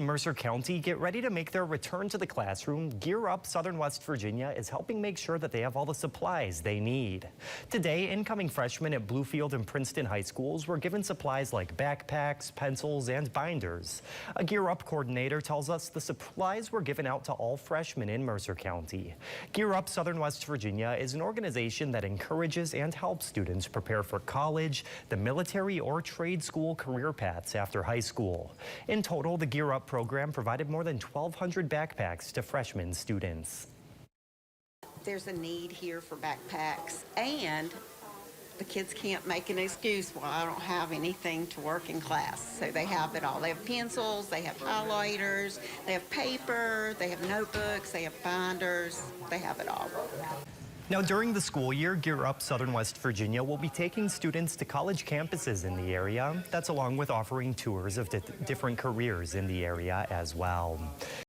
Mercer County get ready to make their return to the classroom. Gear Up Southern West Virginia is helping make sure that they have all the supplies they need. Today, incoming freshmen at Bluefield and Princeton high schools were given supplies like backpacks, pencils, and binders. A Gear Up coordinator tells us the supplies were given out to all freshmen in Mercer County. Gear Up Southern West Virginia is an organization that encourages and helps students prepare for college, the military, or trade school career paths after high school. In total, the Gear Up program provided more than 1,200 backpacks to freshman students. There's a need here for backpacks, and the kids can't make an excuse, well, I don't have anything to work in class. So they have it all. They have pencils, they have highlighters, they have paper, they have notebooks, they have binders, they have it all. Now, during the school year, Gear Up Southern West Virginia will be taking students to college campuses in the area. That's along with offering tours of different careers in the area as well.